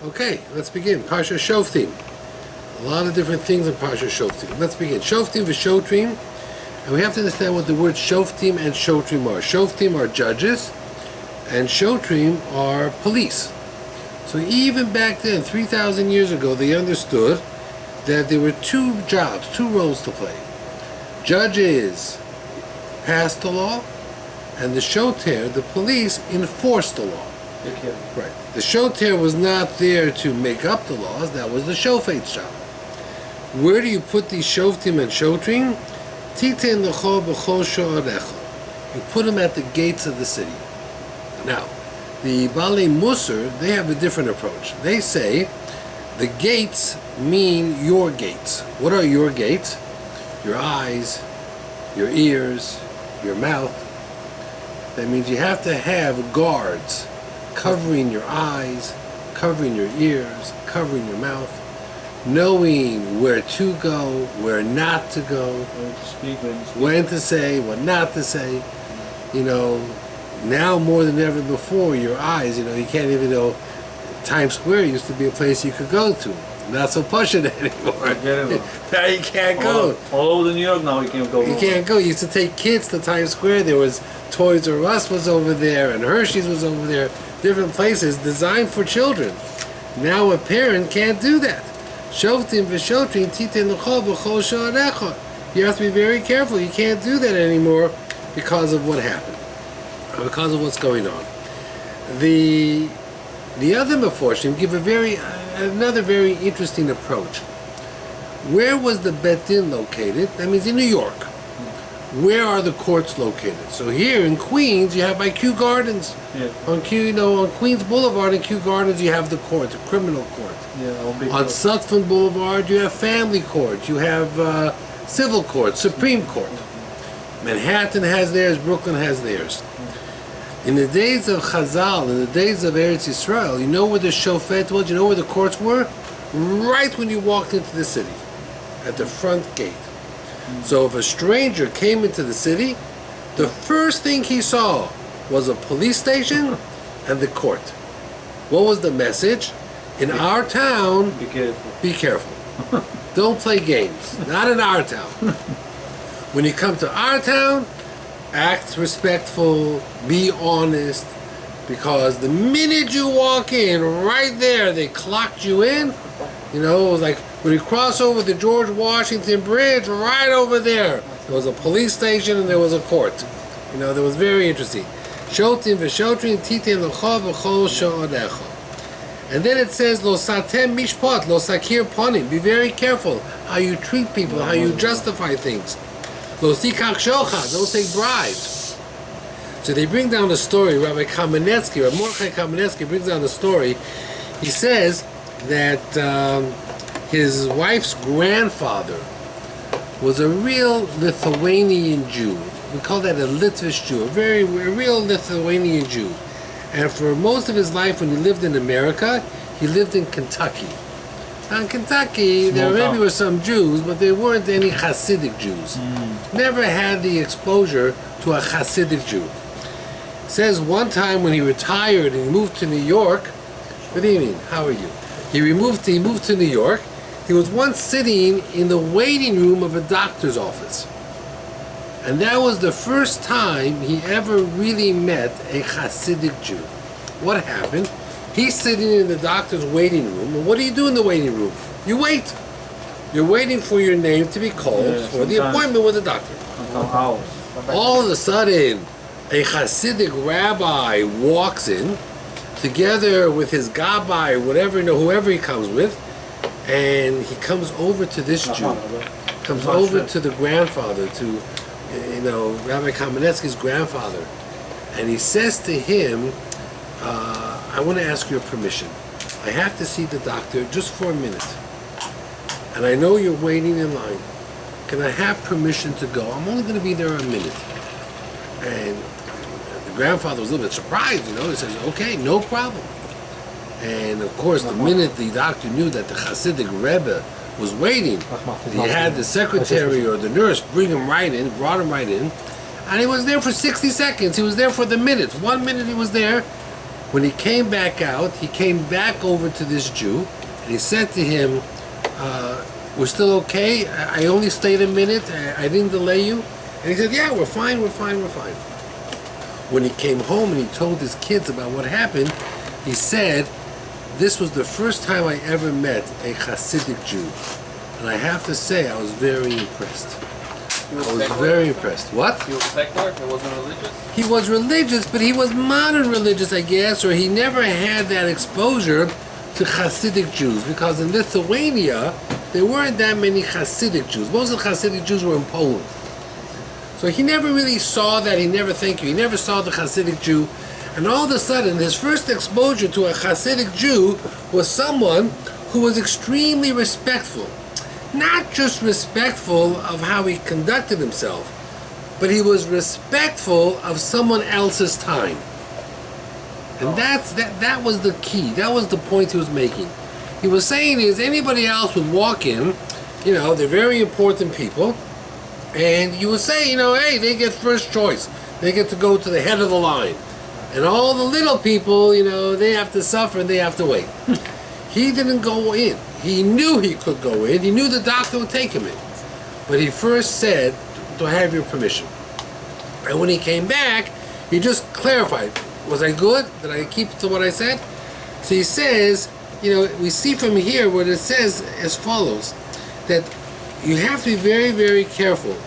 Okay, let's begin. Parasha Shoftim. A lot of different things in Parasha Shoftim. Let's begin. Shoftim v'Shotrim. And we have to understand what the words Shoftim and Shotrim are. Shoftim are judges, and Shotrim are police. So even back then, 3,000 years ago, they understood that there were two jobs, two roles to play. Judges passed the law, and the shoter, the police, enforced the law. Right. The shoter was not there to make up the laws, that was the shofet's job. Where do you put these shoftim and shotrim? Titen lecho b'chol sha'arecha. You put them at the gates of the city. Now, the Balei Musar, they have a different approach. They say the gates mean your gates. What are your gates? Your eyes, your ears, your mouth. That means you have to have guards covering your eyes, covering your ears, covering your mouth, knowing where to go, where not to go, when to speak, when to say, what not to say. You know, now more than ever before, your eyes, you can't even know. Times Square used to be a place you could go to. Not so pushing anymore. Now you can't go. All over New York now you can't go. You can't go. You used to take kids to Times Square. There was Toys R Us was over there, and Hershey's was over there. Different places designed for children. Now a parent can't do that. Shoftim v'shotrim titen lecho b'chol sha'arecha. You have to be very careful. You can't do that anymore because of what happened, because of what's going on. The other Meforshim give another very interesting approach. Where was the Bet Din located? That means in New York. Where are the courts located? So here in Queens, you have by Kew Gardens. Yeah. On Queens Boulevard and Kew Gardens, you have the court, the criminal court. Yeah, on Shoftim Boulevard, you have family court. You have civil court, Supreme Court. Manhattan has theirs. Brooklyn has theirs. In the days of Chazal, in the days of Eretz Yisrael, you know where the shofet was? You know where the courts were? Right when you walked into the city, at the front gate. So if a stranger came into the city, the first thing he saw was a police station and the court. What was the message? In our town, be careful. Be careful. Don't play games. Not in our town. When you come to our town, act respectful, be honest, because the minute you walk in, right there, they clocked you in. It was like when you cross over the George Washington Bridge, right over there was a police station and there was a court. That was very interesting. Shoftim v'shotrim titen lecho b'chol sha'arecha. And then it says, Lo satem mishpat, lo sakir panim. Be very careful how you treat people, how you justify things. Lo sikach shochad, don't take bribes. So they bring down a story. Rabbi Kamenetsky, or Mordechai Kamenetsky brings down a story. He says that his wife's grandfather was a real Lithuanian Jew. We call that a Litvish Jew, a real Lithuanian Jew. And for most of his life, when he lived in America, he lived in Kentucky. Now in Kentucky, there maybe were some Jews, but there weren't any Hasidic Jews. Never had the exposure to a Hasidic Jew. It says one time when he retired and he moved to New York, good evening, how are you? He moved to New York. He was once sitting in the waiting room of a doctor's office. And that was the first time he ever really met a Hasidic Jew. What happened? He's sitting in the doctor's waiting room, and what do you do in the waiting room? You wait. You're waiting for your name to be called for the appointment with the doctor. All of a sudden, a Hasidic rabbi walks in, together with his gabbai, whoever he comes with, and he comes over to this Jew, comes over to the grandfather, to Rabbi Kamenetsky's grandfather, and he says to him, I want to ask your permission. I have to see the doctor just for a minute. And I know you're waiting in line. Can I have permission to go? I'm only going to be there a minute. And the grandfather was a little bit surprised, He says, okay, no problem. And of course, the minute the doctor knew that the Hasidic Rebbe was waiting, he had the secretary or the nurse brought him right in, and he was there for 60 seconds. He was there for the minute. 1 minute he was there, When he came back out, he came back over to this Jew, and he said to him, we're still okay? I only stayed a minute. I didn't delay you. And he said, yeah, we're fine. When he came home and he told his kids about what happened, he said, this was the first time I ever met a Hasidic Jew. And I have to say, I was very impressed. He was I was secular? very impressed. What? He was secular? He wasn't religious? He was religious, but he was modern religious, I guess, or he never had that exposure to Hasidic Jews, because in Lithuania, there weren't that many Hasidic Jews. Most of the Hasidic Jews were in Poland. So he never really saw that, he never saw the Hasidic Jew. And all of a sudden, his first exposure to a Hasidic Jew was someone who was extremely respectful. Not just respectful of how he conducted himself, but he was respectful of someone else's time. And that was the key. That was the point he was making. He was saying is anybody else would walk in, they're very important people, and you would say, hey, they get first choice. They get to go to the head of the line. And all the little people, they have to suffer and they have to wait. He didn't go in. He knew he could go in. He knew the doctor would take him in. But he first said, do I have your permission? And when he came back, he just clarified, was I good? Did I keep to what I said? So he says, we see from here what it says as follows, that you have to be very, very careful.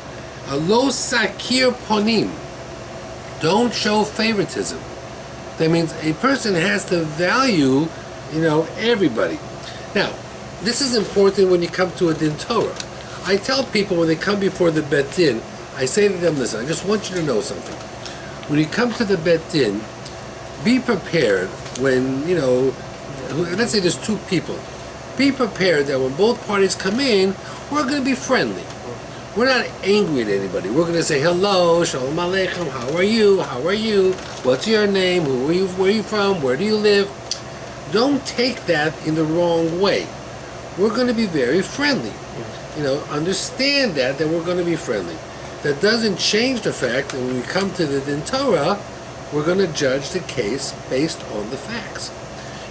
Lo sakir ponim. Don't show favoritism. That means a person has to value, everybody. Now, this is important when you come to a din Torah. I tell people when they come before the Bet Din, I say to them, listen, I just want you to know something. When you come to the Bet Din, be prepared when, let's say there's two people. Be prepared that when both parties come in, we're going to be friendly. We're not angry at anybody. We're going to say, hello, shalom aleichem, how are you? What's your name? Where are you from? Where do you live? Don't take that in the wrong way. We're going to be very friendly. Understand that we're going to be friendly. That doesn't change the fact that when we come to the Din Torah, we're going to judge the case based on the facts.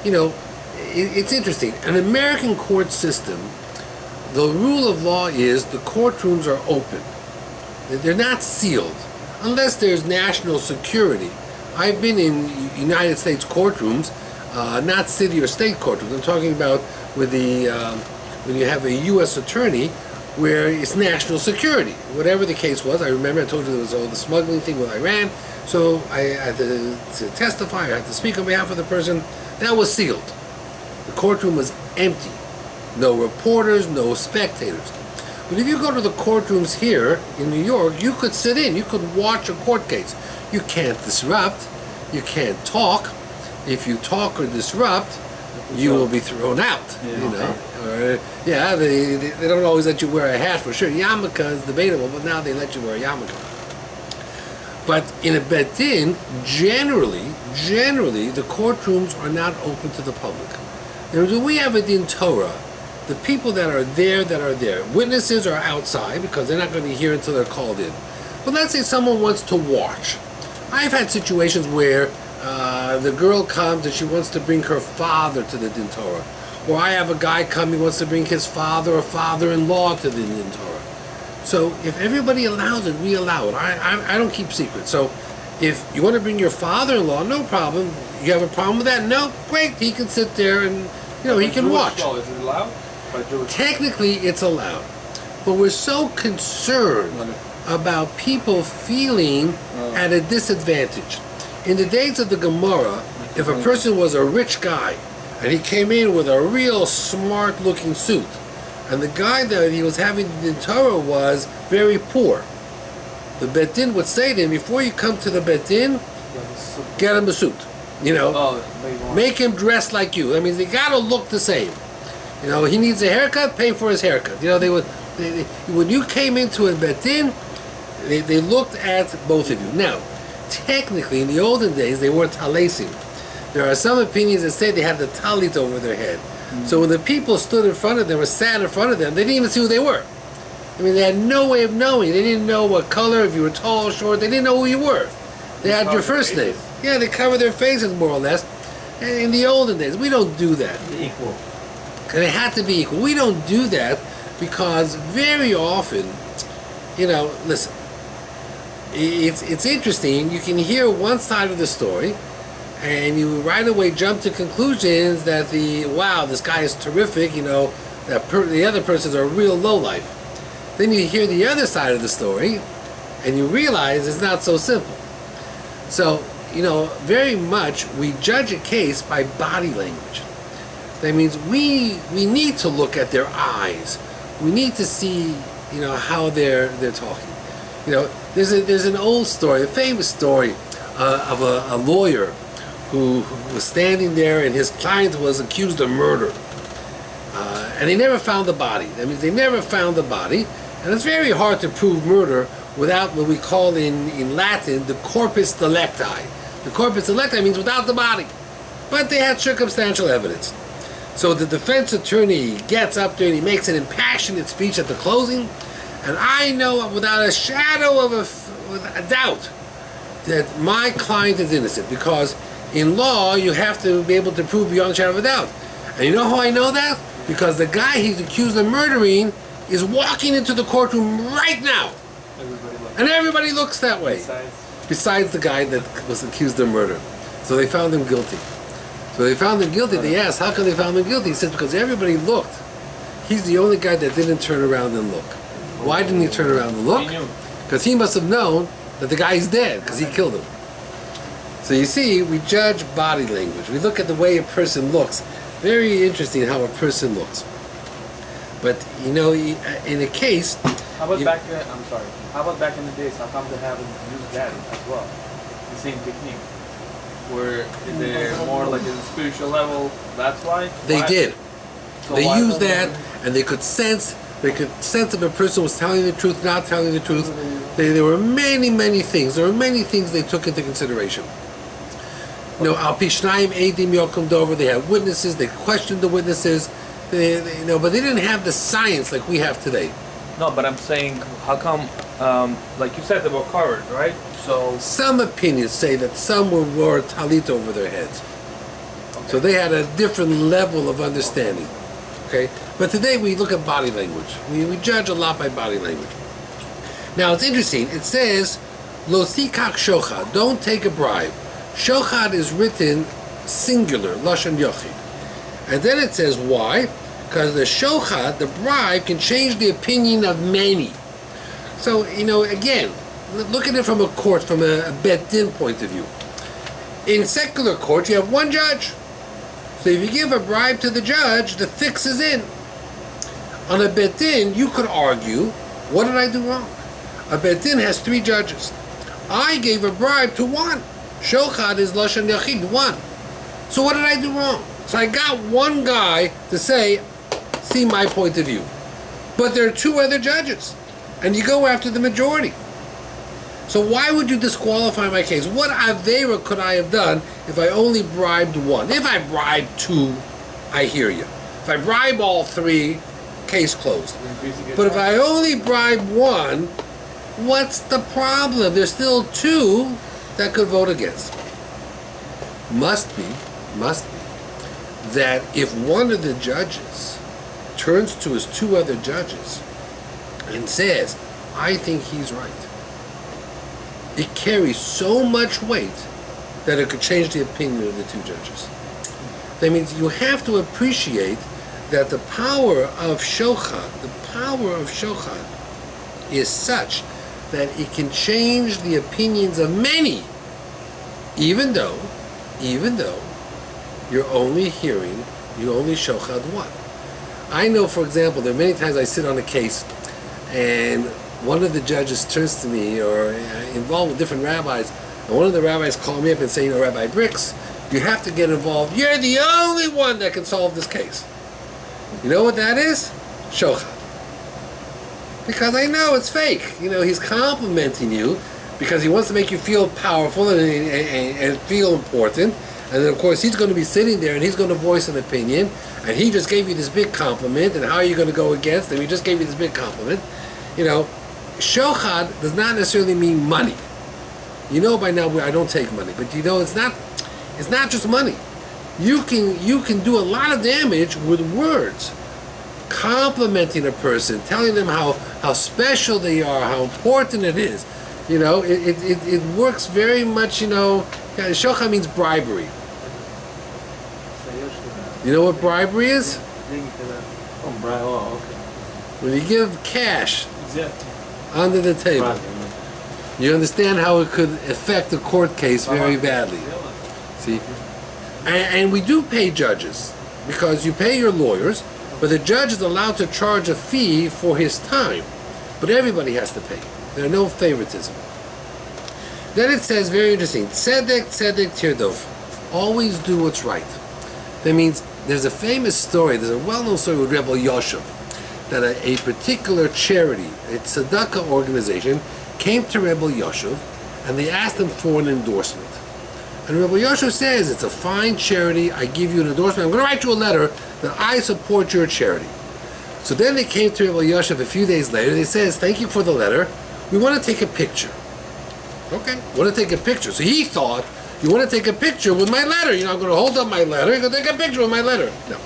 It's interesting. An American court system, the rule of law is the courtrooms are open. They're not sealed, unless there's national security. I've been in United States courtrooms, not city or state courtrooms. I'm talking about with when you have a U.S. attorney where it's national security. Whatever the case was, I remember I told you there was all the smuggling thing with Iran, so I had to testify, I had to speak on behalf of the person. That was sealed. The courtroom was empty. No reporters, no spectators. But if you go to the courtrooms here in New York, you could sit in, you could watch a court case. You can't disrupt, you can't talk. If you talk or disrupt, you will be thrown out, Or, they don't always let you wear a hat for sure. Yarmulke is debatable, but now they let you wear a yarmulke. But in a Bet Din, generally, the courtrooms are not open to the public. When we have a Din Torah, the people that are there. Witnesses are outside because they're not going to be here until they're called in. But let's say someone wants to watch. I've had situations where the girl comes and she wants to bring her father to the Din Torah. Or I have a guy come, he wants to bring his father or father-in-law to the Din Torah. So if everybody allows it, we allow it. I don't keep secrets. So if you want to bring your father-in-law, no problem. You have a problem with that? No? Great. He can sit there and, he can watch. Is it allowed? Technically, it's allowed. But we're so concerned about people feeling at a disadvantage. In the days of the Gemara, if a person was a rich guy and he came in with a real smart-looking suit, and the guy that he was having the Din Torah was very poor, the Bet Din would say to him, before you come to the Bet Din, get him a suit. Make him dress like you. I mean, they gotta look the same. He needs a haircut, pay for his haircut. When you came into a Bet Din, they looked at both of you. Now, technically, in the olden days, they were talesim. There are some opinions that say they had the talit over their head. So when the people stood in front of them or sat in front of them, they didn't even see who they were. I mean, they had no way of knowing. They didn't know what color, if you were tall or short. They didn't know who you were. They had your first name. Yeah, they covered their faces more or less. And in the olden days, we don't do that. Equal. And it had to be equal. We don't do that because very often, listen, it's interesting. You can hear one side of the story, and you right away jump to conclusions that this guy is terrific. The other person's a real lowlife. Then you hear the other side of the story, and you realize it's not so simple. So, very much we judge a case by body language. That means we need to look at their eyes. We need to see, how they're talking. There's an old story, a famous story of a lawyer who was standing there, and his client was accused of murder. And they never found the body. That means they never found the body. And it's very hard to prove murder without what we call in Latin the corpus delicti. The corpus delicti means without the body. But they had circumstantial evidence. So the defense attorney gets up there and he makes an impassioned speech at the closing. And I know without a shadow of a doubt that my client is innocent, because in law you have to be able to prove beyond a shadow of a doubt. And you know how I know that? Because the guy he's accused of murdering is walking into the courtroom right now. And everybody looks that way. Besides the guy that was accused of murder. So they found him guilty. They asked, how come they found him guilty? He says, because everybody looked. He's the only guy that didn't turn around and look. Why didn't he turn around and look? Because he must have known that the guy's dead, because he killed him. So you see, we judge body language. We look at the way a person looks. Very interesting how a person looks. But, in a case... How about back in the days? How come they haven't used that as well? The same technique? Where they're more like at a spiritual level, that's why? They did. So they why used don't that, and they could sense if a person was telling the truth, not telling the truth. There were many, many things. There were many things they took into consideration. Al Pishnayim Eidim Yokum Dover, they had witnesses, they questioned the witnesses, but they didn't have the science like we have today. No, but I'm saying, how come, like you said, they were covered, right? So some opinions say that some wore talit over their heads. Okay. So they had a different level of understanding. Okay? But today we look at body language. We judge a lot by body language. Now it's interesting. It says, Lo sikach shochad, don't take a bribe. Shochad is written singular, lashon yochid. And then it says why? Because the shochad, the bribe, can change the opinion of many. So, again, look at it from a court, from a bet din point of view. In secular court, you have one judge. So if you give a bribe to the judge, the fix is in. On a bet din, you could argue, what did I do wrong? A bet din has 3 judges. I gave a bribe to one. Shochad is lashon yachid, one. So what did I do wrong? So I got one guy to say, see my point of view. But there are 2 other judges. And you go after the majority. So why would you disqualify my case? What avera could I have done if I only bribed one? If I bribed 2, I hear you. If I bribe all 3, case closed. But if I only bribe one, what's the problem? There's still 2 that could vote against. Must be that if one of the judges turns to his 2 other judges and says, I think he's right, it carries so much weight that it could change the opinion of the 2 judges. That means you have to appreciate that the power of shochad is such that it can change the opinions of many, even though you only shochad one. I know, for example, there are many times I sit on a case and one of the judges turns to me, or involved with different rabbis, and one of the rabbis called me up and say, Rabbi Bryks, you have to get involved. You're the only one that can solve this case. You know what that is? Shochad. Because I know it's fake. He's complimenting you because he wants to make you feel powerful and feel important. And then, of course, he's going to be sitting there and he's going to voice an opinion. And he just gave you this big compliment. And how are you going to go against him? He just gave you this big compliment. Shochad does not necessarily mean money. By now I don't take money. But it's not just money. You can do a lot of damage with words. Complimenting a person, telling them how special they are, how important it is. You know, it works very much, you know, shocha means bribery. You know what bribery is? Oh, When you give cash okay. under the table. You understand how it could affect a court case very badly. See? And we do pay judges, because you pay your lawyers, but the judge is allowed to charge a fee for his time. But everybody has to pay. There are no favoritism. Then it says, very interesting, tzedek, tzedek, tirdov. Always do what's right. That means there's a famous story, there's a well-known story with Rebbe Yoshev, that a particular charity, a tzedakah organization, came to Rebbe Yoshev and they asked him for an endorsement. And Rabbi Yoshev says, it's a fine charity, I give you an endorsement, I'm going to write you a letter that I support your charity. So then they came to Rabbi Yoshev a few days later, they says, thank you for the letter, we want to take a picture. Okay, want to take a picture. So he thought, you want to take a picture with my letter, you know, I'm going to hold up my letter, you're going to take a picture with my letter. No.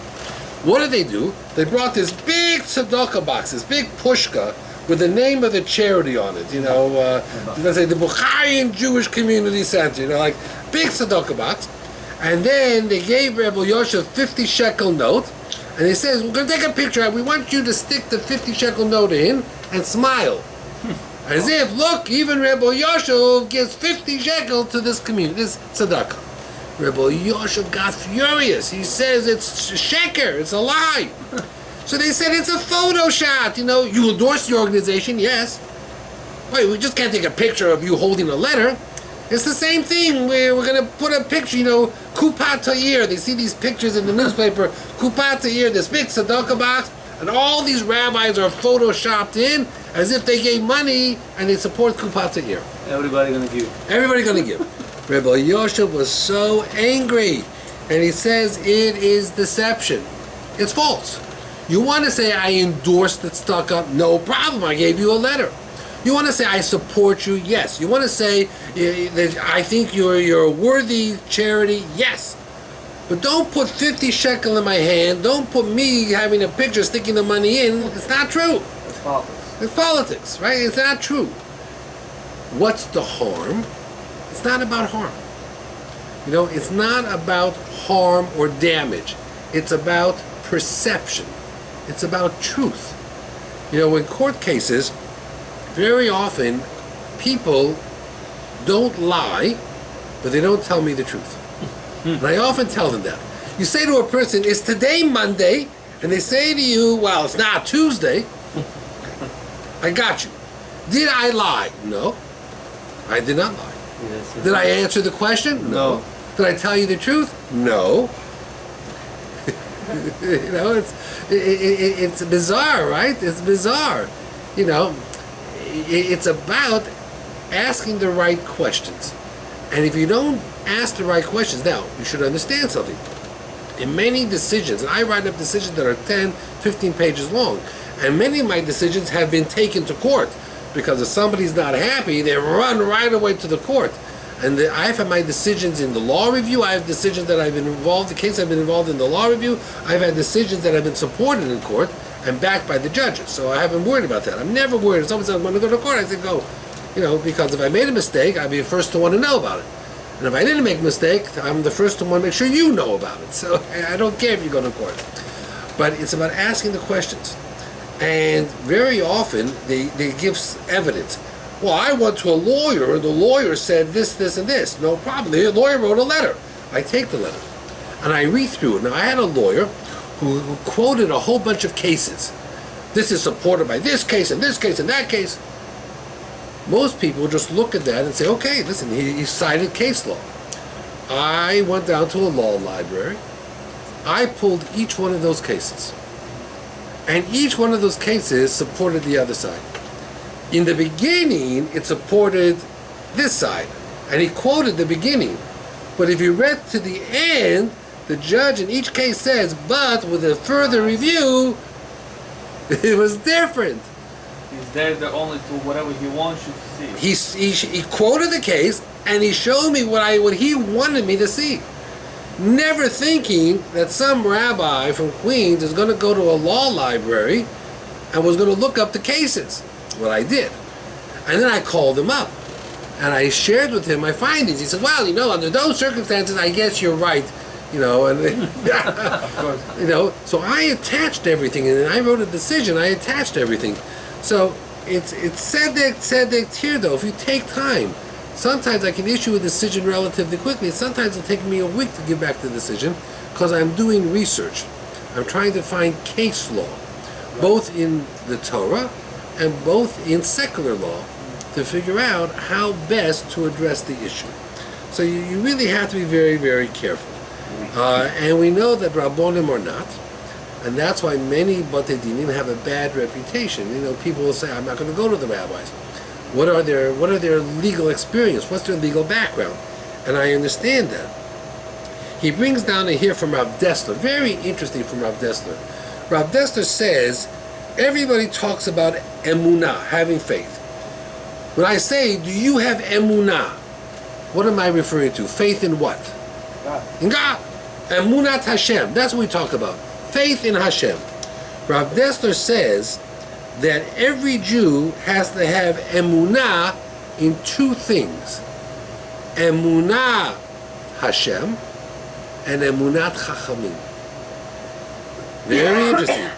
What did they do? They brought this big tzedakah box, this big pushka, with the name of the charity on it, you know, let's say the Bukharian Jewish Community Center, you know, like big tzedakah box. And then they gave Rebbe Yoshev 50 shekel note, and they says, we're going to take a picture, we want you to stick the 50 shekel note in and smile. As if, look, even Rebbe Yoshev gives 50 shekel to this community, this tzedakah. Rebbe Yoshev got furious. He says it's sheker, it's a lie. So they said it's a photo shot, you know, you endorse the organization, yes. Wait, we just can't take a picture of you holding a letter. It's the same thing, we're going to put a picture, you know, Kupat Ta'ir, they see these pictures in the newspaper, Kupat Ta'ir, this big tzedakah box, and all these rabbis are photoshopped in as if they gave money and they support Kupat Ta'ir. Everybody gonna give. Everybody going to give. Rebbe Yoshev was so angry, and he says it is deception. It's false. You want to say, I endorsed the tzedakah, no problem, I gave you a letter. You want to say, I support you, yes. You want to say, that I think you're a worthy charity, yes. But don't put 50 shekel in my hand, don't put me having a picture sticking the money in, it's not true. It's politics. It's politics, right? It's not true. What's the harm? It's not about harm. You know, it's not about harm or damage. It's about perception. It's about truth. You know, in court cases, very often people don't lie, but they don't tell me the truth. And I often tell them that. You say to a person, is today Monday? And they say to you, well, it's not Tuesday. I got you. Did I lie? No. I did not lie. Yes, Did I answer the question? No. Did I tell you the truth? No. You know, it's bizarre, right? It's bizarre. You know, it's about asking the right questions. And if you don't ask the right questions, now, you should understand something. In many decisions, and I write up decisions that are 10, 15 pages long, and many of my decisions have been taken to court, because if somebody's not happy, they run right away to the court. And I've had my decisions in the law review, I have decisions that I've been involved, the case I've been involved in the law review, I've had decisions that have been supported in court and backed by the judges. So I haven't worried about that. I'm never worried. If someone says, I want to go to court, I say, go. You know, because if I made a mistake, I'd be the first to want to know about it. And if I didn't make a mistake, I'm the first to want to make sure you know about it. So I don't care if you go to court. But it's about asking the questions. And very often, they give evidence. Well, I went to a lawyer, and the lawyer said this, this, and this. No problem. The lawyer wrote a letter. I take the letter, and I read through it. Now, I had a lawyer who quoted a whole bunch of cases. This is supported by this case, and this case, and that case. Most people just look at that and say, okay, listen, he cited case law. I went down to a law library. I pulled each one of those cases. And each one of those cases supported the other side. In the beginning, it supported this side. And he quoted the beginning. But if you read to the end, the judge in each case says, but with a further review, it was different. He's there only to whatever he wants you to see. He quoted the case, and he showed me what he wanted me to see. never thinking that some rabbi from Queens is going to go to a law library and was going to look up the cases. Well, I did. And then I called him up and I shared with him my findings. He said, well, under those circumstances, I guess you're right. And Of course. so I attached everything, and I wrote a decision. I attached everything. So it's tzedek tirdo. If you take time, sometimes I can issue a decision relatively quickly. Sometimes it'll take me a week to give back the decision because I'm doing research. I'm trying to find case law, both in the Torah and both in secular law, to figure out how best to address the issue. So you really have to be very, very careful. And we know that Rabbonim are not, and that's why many Batei Dinim have a bad reputation. People will say, I'm not going to go to the rabbis. What are their legal experience? What's their legal background? And I understand that. He brings down here from Rav Dessler, very interesting from Rav Dessler. Rav Dessler says, everybody talks about emunah, having faith. When I say, do you have emunah? What am I referring to? Faith in what? God. In God. Emunat Hashem. That's what we talk about. Faith in Hashem. Rav Dessler says that every Jew has to have emunah in two things. Emunah Hashem and emunat Chachamim. Very interesting.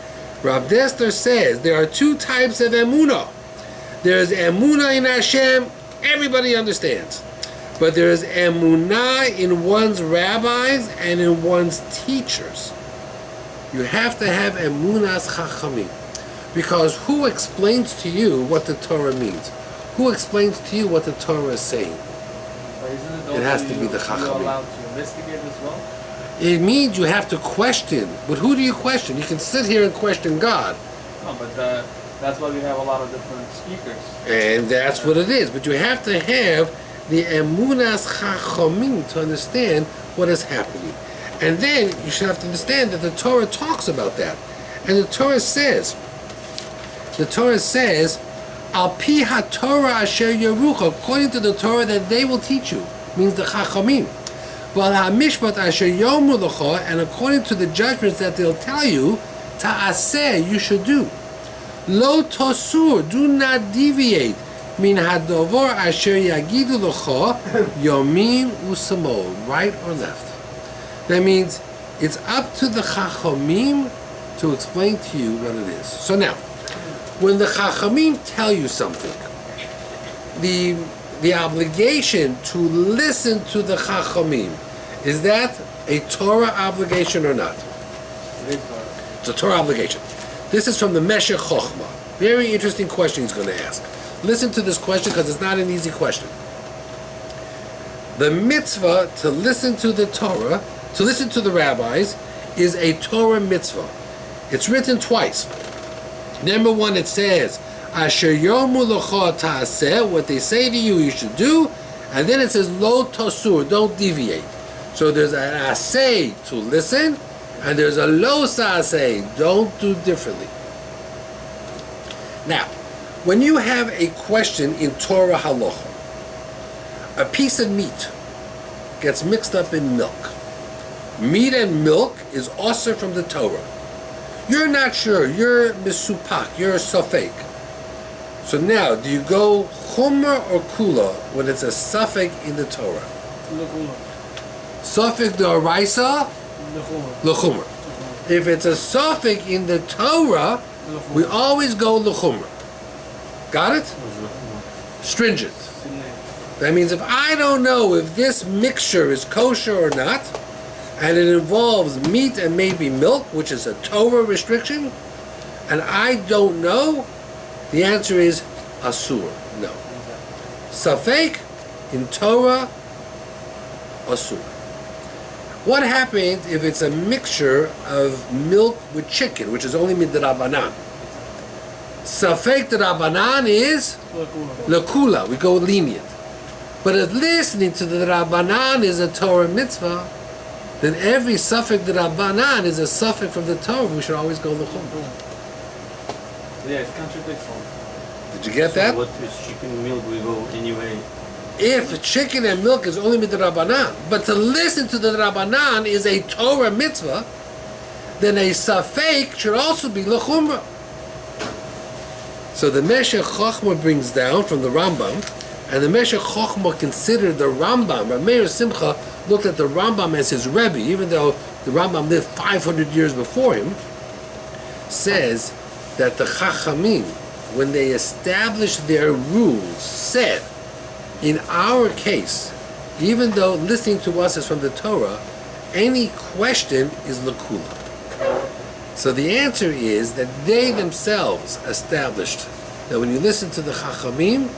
Rav Dessler says there are two types of emunah. There's emunah in Hashem, everybody understands. But there is emunah in one's rabbis and in one's teachers. You have to have emunas chachamim. Because who explains to you what the Torah means? Who explains to you what the Torah is saying? It has to be the chachamim. You're allowed to investigate as well? It means you have to question. But who do you question? You can sit here and question God. No, but that's why we have a lot of different speakers. And that's what it is. But you have to have the emunas chachamim to understand what is happening. And then you should have to understand that the Torah talks about that. And the Torah says, Al pi ha-Torah asher yerucha, according to the Torah that they will teach you, means the chachamim. Val ha-mishpat asher yomu lecha, and according to the judgments that they'll tell you, ta'aseh, you should do. Lo tosur, do not deviate. Min hadovor asher yagidu lecha, yomin usamol, right or left. That means it's up to the chachamim to explain to you what it is. So now, when the chachamim tell you something, the obligation to listen to the chachamim, is that a Torah obligation or not? It's a Torah obligation. This is from the Meshech Chochmah. Very interesting question he's going to ask. Listen to this question because it's not an easy question. The mitzvah to listen to the Torah, to listen to the rabbis, is a Torah mitzvah. It's written twice. Number one, it says, Asher yomu lecha ta'aseh, what they say to you, you should do. And then it says, Lo tosur, don't deviate. So there's an aseh to listen, and there's a lo sa'aseh, don't do differently. Now, when you have a question in Torah halacha, a piece of meat gets mixed up in milk. Meat and milk is also from the Torah. You're not sure, you're misupak, you're safek. So now, do you go chumrah or kula when it's a safek in the Torah? Safek d'oraisa, l'chumrah. If it's a safek in the Torah, we always go l'chumrah. Got it? Stringent. That means if I don't know if this mixture is kosher or not, and it involves meat and maybe milk, which is a Torah restriction, and I don't know, the answer is asur, no. Safek in Torah, asur. What happens if it's a mixture of milk with chicken, which is only midrabanan? Safek d'Rabbanan is lekula, we go lenient. But if listening to the Rabbanan is a Torah mitzvah, then every suffix d'Rabbanan is a suffix from the Torah. We should always go l'chum. Yeah, it's contradictory. Did you get that? What is chicken milk? We go anyway. if chicken and milk is only midrabanan, but to listen to the Rabbanan is a Torah mitzvah, then a safek should also be lechumra. So the Meshech Chochmah brings down from the Rambam, and the Meshech Chochmah considered the Rambam. Rav Meir Simcha looked at the Rambam as his Rebbe, even though the Rambam lived 500 years before him, says that the Chachamim, when they established their rules, said, in our case, even though listening to us is from the Torah, any question is lakula. So the answer is that they themselves established that when you listen to the Chachamim,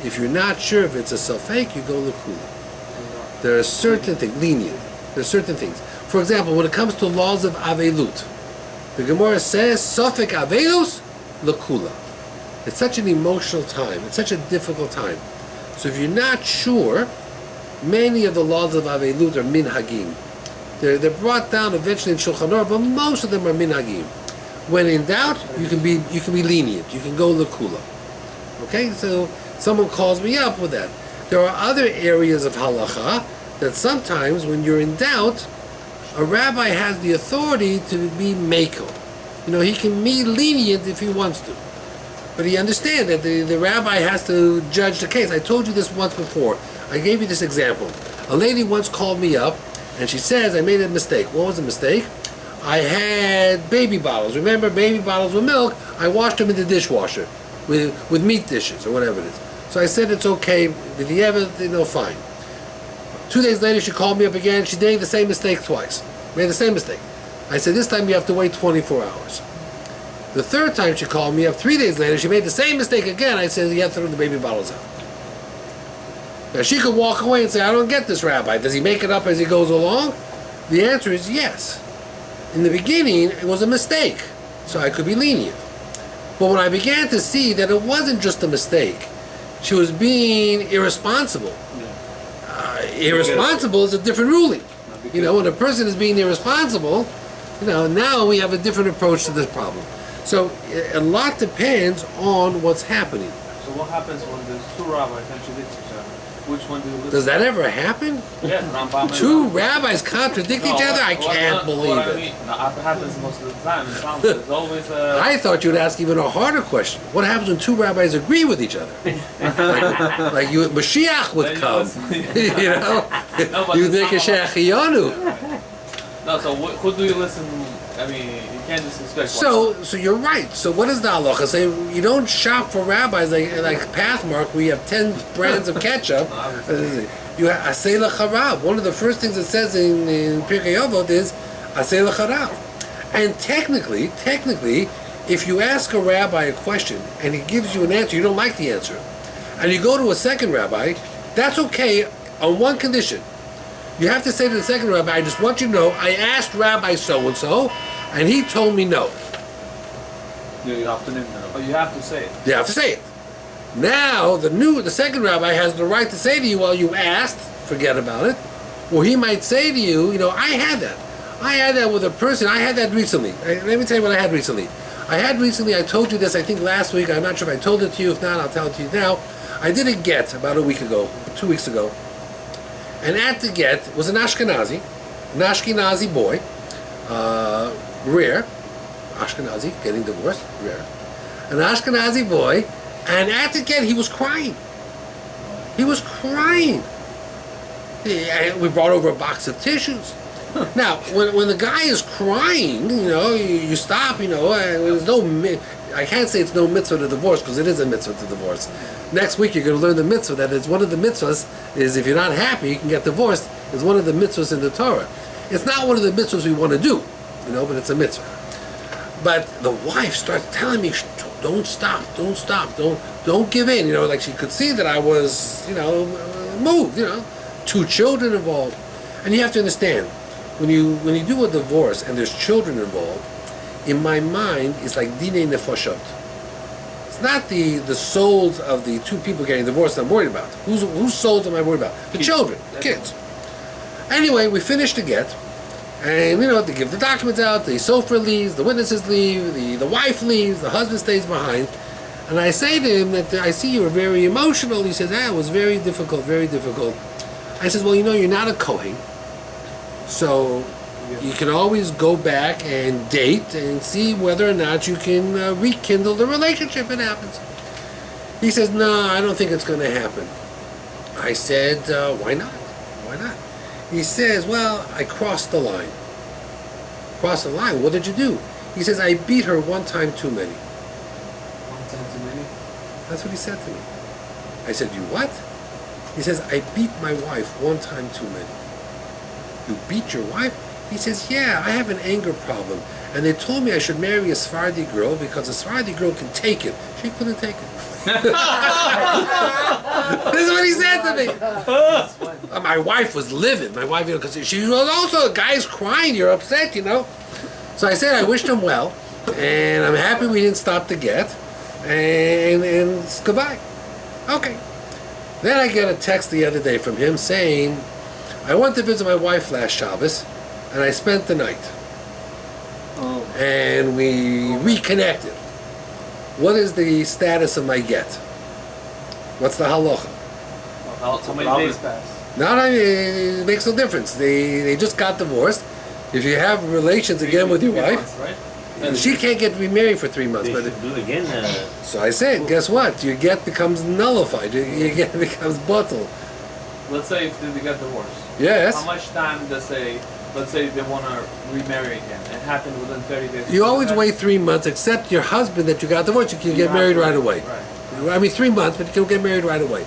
if you're not sure if it's a safek, you go lakula. There are certain things, lenient. There are certain things. For example, when it comes to laws of avelut, the Gemara says, safek avelus, lakula. It's such an emotional time. It's such a difficult time. So if you're not sure, many of the laws of avelut are minhagim. They're brought down eventually in Shulchan Aruch, but most of them are minhagim. When in doubt, you can be lenient. You can go lakula. Okay, so someone calls me up with that. There are other areas of halacha that sometimes, when you're in doubt, a rabbi has the authority to be mekel. He can be lenient if he wants to, but he understands that the rabbi has to judge the case. I told you this once before. I gave you this example. A lady once called me up, and she says, I made a mistake. What was the mistake? I had baby bottles. Remember, baby bottles with milk, I washed them in the dishwasher with meat dishes or whatever it is. So I said, it's okay. If you ever, fine. 2 days later, she called me up again. She made the same mistake twice. Made the same mistake. I said, this time you have to wait 24 hours. The third time she called me up, 3 days later, she made the same mistake again. I said, you have to throw the baby bottles out. Now, she could walk away and say, I don't get this rabbi. Does he make it up as he goes along? The answer is yes. In the beginning, it was a mistake, so I could be lenient. But when I began to see that it wasn't just a mistake, she was being irresponsible. Irresponsible is a different ruling. When a person is being irresponsible, now we have a different approach to this problem. So a lot depends on what's happening. So what happens when there's two rabbis contradict each other? Which one do you listen to? Does that ever happen? Yeah, Rambam. Two rabbis contradict each other? I can't believe it. No, it happens most of the time. There's always a... I thought you'd ask even a harder question. What happens when two rabbis agree with each other? like Mashiach would come. You think a Shechiyanu. No, so who do you listen to? I mean, you can't just expect one. So you're right. So what is the halacha? Say you don't shop for rabbis like Pathmark where you have 10 brands of ketchup. You have asay l'charav. One of the first things it says in Pirkei Avot is asay l'charav. And technically, if you ask a rabbi a question and he gives you an answer, you don't like the answer, and you go to a second rabbi, that's okay on one condition. You have to say to the second rabbi, I just want you to know, I asked Rabbi so-and-so, and he told me no. Yeah, you have to name them. But you have to say it. You have to say it. Now, the second rabbi has the right to say to you, well, you asked, forget about it. Or he might say to you, I had that. I had that with a person, I had that recently. Let me tell you what I had recently. I told you this, I think last week, I'm not sure if I told it to you, if not, I'll tell it to you now. I did a get about a week ago, 2 weeks ago. And at the get was an Ashkenazi boy, rare, Ashkenazi, getting divorced, rare. An Ashkenazi boy, and at the get he was crying. He was crying. We brought over a box of tissues. Now, when the guy is crying, you stop, there's no, I can't say it's no mitzvah to divorce, because it is a mitzvah to divorce. Next week you're going to learn the mitzvah that it's one of the mitzvahs is if you're not happy you can get divorced. It's one of the mitzvahs in the Torah. It's not one of the mitzvahs we want to do, but it's a mitzvah. But the wife starts telling me, don't stop, don't give in, like she could see that I was, moved, 2 children involved. And you have to understand, when you do a divorce and there's children involved, in my mind it's like dinei nefoshot. It's not the souls of the 2 people getting divorced I'm worried about. Whose souls am I worried about? The children, the kids. Anyway, we finished the get, and they give the documents out, the sofer leaves, the witnesses leave, the wife leaves, the husband stays behind, And I say to him that I see you're very emotional. He says, it was very difficult, very difficult. I says, well, you're not a Kohen. So you can always go back and date and see whether or not you can rekindle the relationship. It happens. He says, no, I don't think it's going to happen. I said, why not? Why not? He says, well, I crossed the line. Crossed the line? What did you do? He says, I beat her one time too many. One time too many? That's what he said to me. I said, you what? He says, I beat my wife one time too many. You beat your wife? He says, yeah, I have an anger problem. And they told me I should marry a Sephardi girl because a Sephardi girl can take it. She couldn't take it. This is what he said to me. My wife was livid. My wife, because she was also, guy's crying, you're upset, So I said I wished him well, and I'm happy we didn't stop the get, and it's goodbye. Okay. Then I get a text the other day from him saying, I went to visit my wife last Shabbos, and I spent the night. Oh. And we reconnected. What is the status of my get? What's the halacha? How many days pass? It makes no difference. They just got divorced. If you have relations again with your 3 wife, months, right? and she can't get remarried for 3 months. They But should do again. so I said, guess what? Your get becomes nullified. Your get becomes bottled. Let's say if they get divorced. Yes. How much time does let's say they want to remarry again? It happened within 30 days. You always wait 3 months, except your husband that you got divorced, you can get married right away. Right. I mean 3 months, but you can get married right away.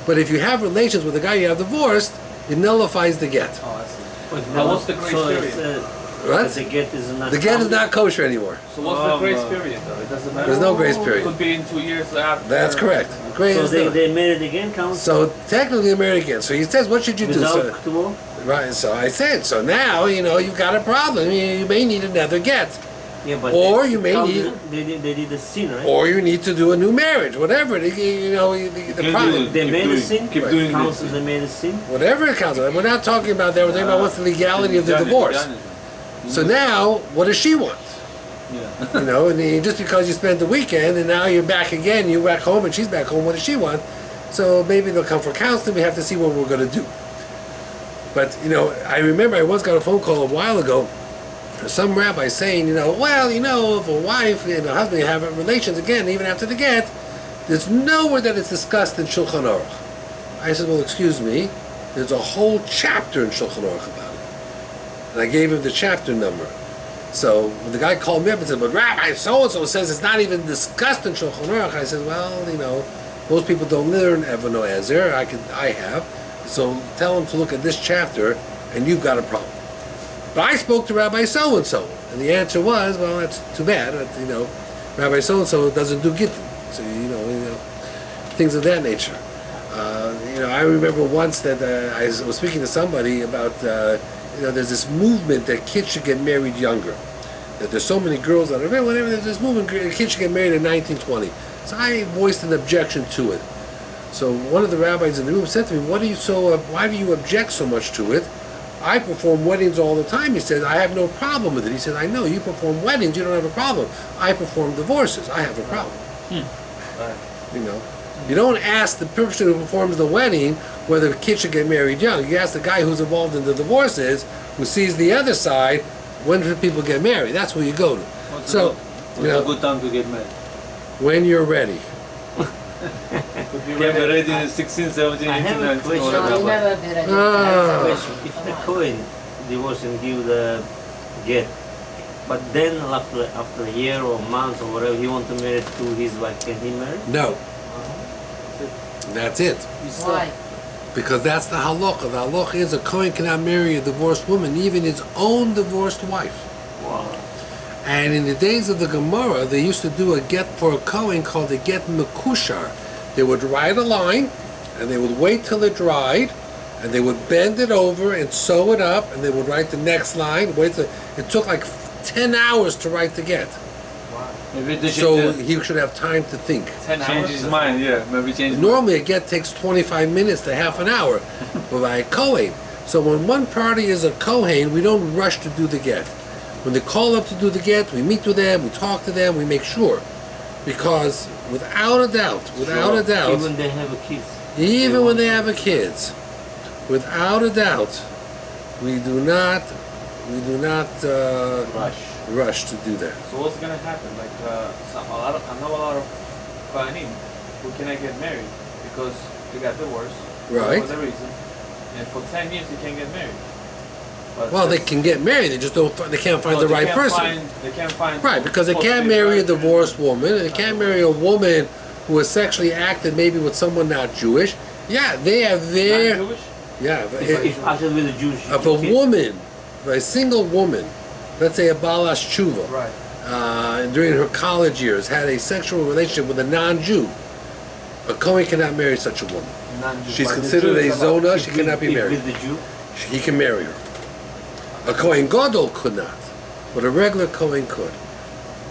But if you have relations with the guy you have divorced, it nullifies the get. Oh, I see. But Now what's the grace period? What? The get is not. The get is not kosher anymore. So what's the grace period though? It doesn't matter. There's no grace period. Could be in 2 years after. That's correct. Grace So is no- they married again, count? So technically they're married again. So he says, what should you do? So, Without Ketubah? right. So I said, so now you've got a problem. You may need another get, Yeah, but Or they, you may count- need- They did a sin, right? or you need to do a new marriage. Whatever the problem. They made a sin. Keep doing Counts this. as they made a sin. Whatever it counts. We're not talking about that. We're talking about what's the legality of the divorce. So now, what does she want? Yeah. And just because you spent the weekend and now you're back again, you're back home and she's back home, what does she want? So maybe they'll come for counseling. We have to see what we're going to do. But, I remember I once got a phone call a while ago from some rabbi saying, if a wife and a husband have relations again, even after the get, there's nowhere that it's discussed in Shulchan Aruch. I said, well, excuse me, there's a whole chapter in Shulchan Aruch about it. And I gave him the chapter number. So when the guy called me up and said, but Rabbi, so-and-so says it's not even discussed in Shulchan Aruch, I said, well, most people don't learn Evano Ezer. I have. So tell them to look at this chapter, and you've got a problem. But I spoke to Rabbi so-and-so, and the answer was, well, that's too bad. Rabbi so-and-so doesn't do Gittin. So, things of that nature. I remember once that I was speaking to somebody about, there's this movement that kids should get married younger. That there's so many girls that are, whatever, there's this movement, kids should get married at 19, 20. So I voiced an objection to it. So one of the rabbis in the room said to me, why do you object so much to it? I perform weddings all the time. He says, I have no problem with it. He says, I know, you perform weddings, you don't have a problem. I perform divorces, I have a problem. Right. You don't ask the person who performs the wedding whether the kid should get married young. You ask the guy who's involved in the divorces, who sees the other side, when do people get married? That's where you go to. What's So, a good time to get married? when you're ready. Could be Get ready. married in 16, 17, I 18, have a 19, question. whatever. No, he never did. I didn't. Ah. Question. If the Kohen divorce and give the get, but then after a year or months or whatever, he want to marry to his wife, can he marry? No. That's it. Why? Because that's the halacha. The halacha is a Kohen cannot marry a divorced woman, even his own divorced wife. Wow. And in the days of the Gemara, they used to do a get for a Kohen called a get mekushar. They would write a line, and they would wait till it dried, and they would bend it over and sew it up, and they would write the next line. It took like 10 hours to write the get. Maybe they So should he should have time to think. 10 hours. change his mind, yeah. Maybe change Normally a get takes 25 minutes to half an hour, but by a Kohen. So when one party is a Kohen, we don't rush to do the get. When they call up to do the get, we meet with them, we talk to them, we make sure. Because without a doubt, Even they have a kids. even when they have a kids, without a doubt, we do not rush to do that. So what's gonna happen? Like I know a lot of Kohanim who cannot get married because they got divorced for Right. whatever reason, and for 10 years they can't get married. But Well, they can get married. They just don't. They can't find the right person. They can't find. Right, because they supposed to can't be marry a right. divorced woman. They can't marry a woman who has sexually acted maybe with someone not Jewish. Yeah, they have their. Not Jewish? Yeah, but If acted with a Jewish if a kid, woman, a single woman, let's say a balas tshuva, Right. during her college years, had a sexual relationship with a non-Jew, a Kohen cannot marry such a woman. Non-Jewish. She's But the considered a Jews are allowed. zona. She cannot be if married. with the Jew, He can marry her. A Kohen Gadol could not, but a regular Kohen could.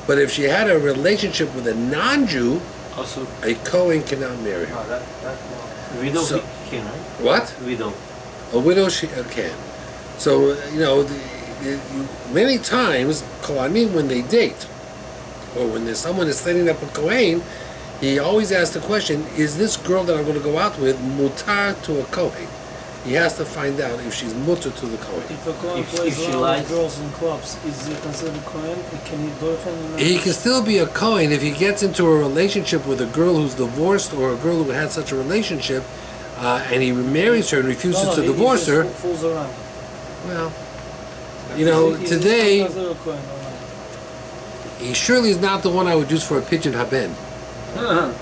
But if she had a relationship with a non-Jew, Also, a Kohen cannot marry her. No, that's wrong. widow So- he can, right? What? Widow. A widow she can. So, many times, Kohanim, when they date, or when someone is setting up a Kohen, he always asks the question, is this girl that I'm going to go out with mutar to a Kohen? He has to find out if she's mutar to the Kohen. If a Kohen If plays she around lies- with girls in clubs, is he considered a Kohen? Can he boyfriend? He can still be a Kohen if he gets into a relationship with a girl who's divorced or a girl who had such a relationship, and he marries her and refuses to divorce her. Fools around. Well, He's today, considered a Kohen, alright. he surely is not the one I would use for a pigeon haben. You know?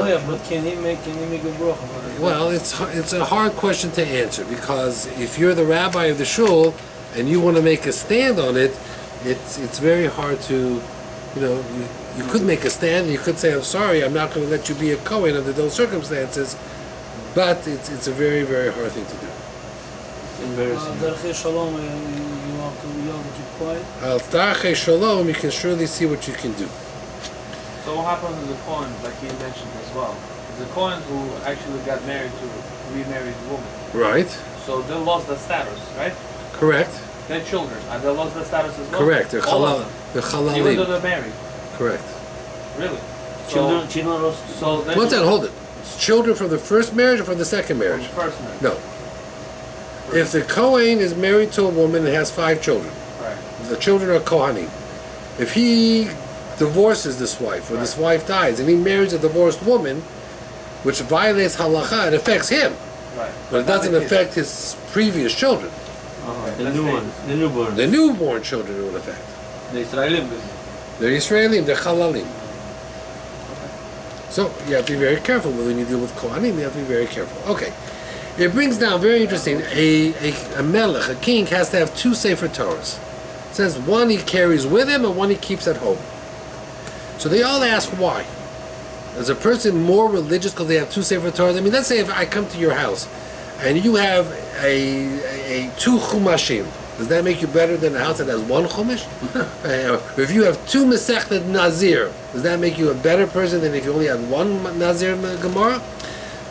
Well, yeah, but can he make a bracha? Well, it's a hard question to answer because if you're the rabbi of the shul and you want to make a stand on it, it's very hard to, you could make a stand and you could say, I'm sorry, I'm not going to let you be a Kohen under those circumstances, but it's a very, very hard thing to do. Embarrassing. Derech Shalom, you have to keep quiet. Al Darchei Shalom, you can surely see what you can do. So what happens to the Kohen, like he mentioned as well? The Kohen who actually got married to a remarried woman. Right? So they lost their status, right? Correct? Their children, and they lost their status as well? Correct. They're All of halal. them. They're Even though halalim. they're married. Correct. Really? Children lost. So then One second, hold it. It's children from the first marriage or from the second from marriage? first marriage. No. If the Kohen is married to a woman and has 5 children, Right. the children are Kohanim. If he divorces this wife, or this wife dies, and he marries a divorced woman, which violates halacha, it affects him, Right. but it doesn't affect his previous children. The let's new say- one, the newborn. The newborn children it would affect. the Israelim. They're Israelim, they're halalim. So you have to be very careful when you deal with Kohanim. You have to be very careful. Okay, it brings down very interesting. A melech, a king, has to have 2 sefer Torahs. It says one he carries with him and one he keeps at home. So they all ask why. Is a person more religious because they have 2 sefer Torahs? I mean, let's say if I come to your house and you have a 2 chumashim, does that make you better than a house that has 1 chumash? If you have 2 Masechet Nazir, does that make you a better person than if you only had 1 Nazir Gemara?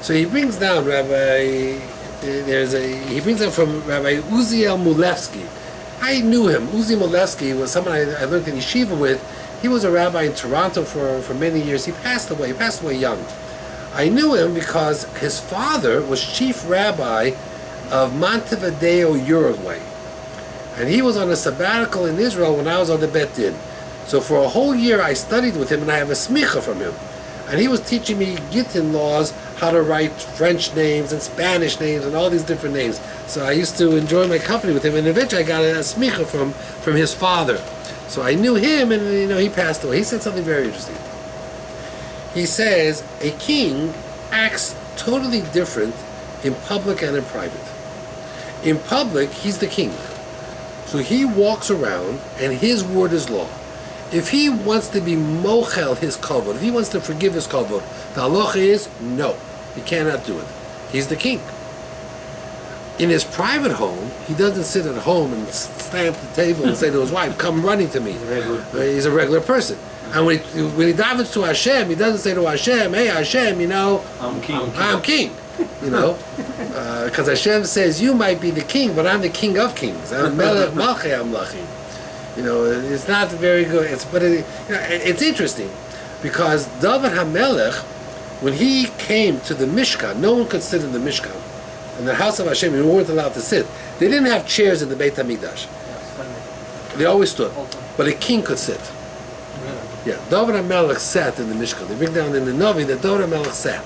So he brings down he brings down from Rabbi Uziel Mulevsky. I knew him. Uzi Mulevsky was someone I learned in yeshiva with. He was a rabbi in Toronto for many years. He passed away. He passed away young. I knew him because his father was chief rabbi of Montevideo, Uruguay. And he was on a sabbatical in Israel when I was on the Bet Din. So for a whole year I studied with him and I have a smicha from him. And he was teaching me Gittin laws, how to write French names and Spanish names and all these different names. So I used to enjoy my company with him, and eventually I got a smicha from his father. So I knew him, and he passed away. He said something very interesting. He says a king acts totally different in public and in private. In public, he's the king. So he walks around, and his word is law. If he wants to be mochel his kavod, if he wants to forgive his kavod, the halacha is no, he cannot do it. He's the king. In his private home, he doesn't sit at home and stamp the table and say to his wife, "Come running to me." He's a regular person. And when he davens to Hashem, he doesn't say to Hashem, "Hey Hashem, I'm king. I'm king." Because Hashem says, "You might be the king, but I'm the king of kings. I'm Melech Malchei Amlachim." It's not very good. It's interesting. Because David HaMelech, when he came to the Mishkan, no one could sit in the Mishkan. In the house of Hashem, you weren't allowed to sit. They didn't have chairs in the Beit HaMikdash. They always stood. But a king could sit. Yeah, David HaMelech sat in the Mishkan. They bring down in the Navi that David HaMelech sat.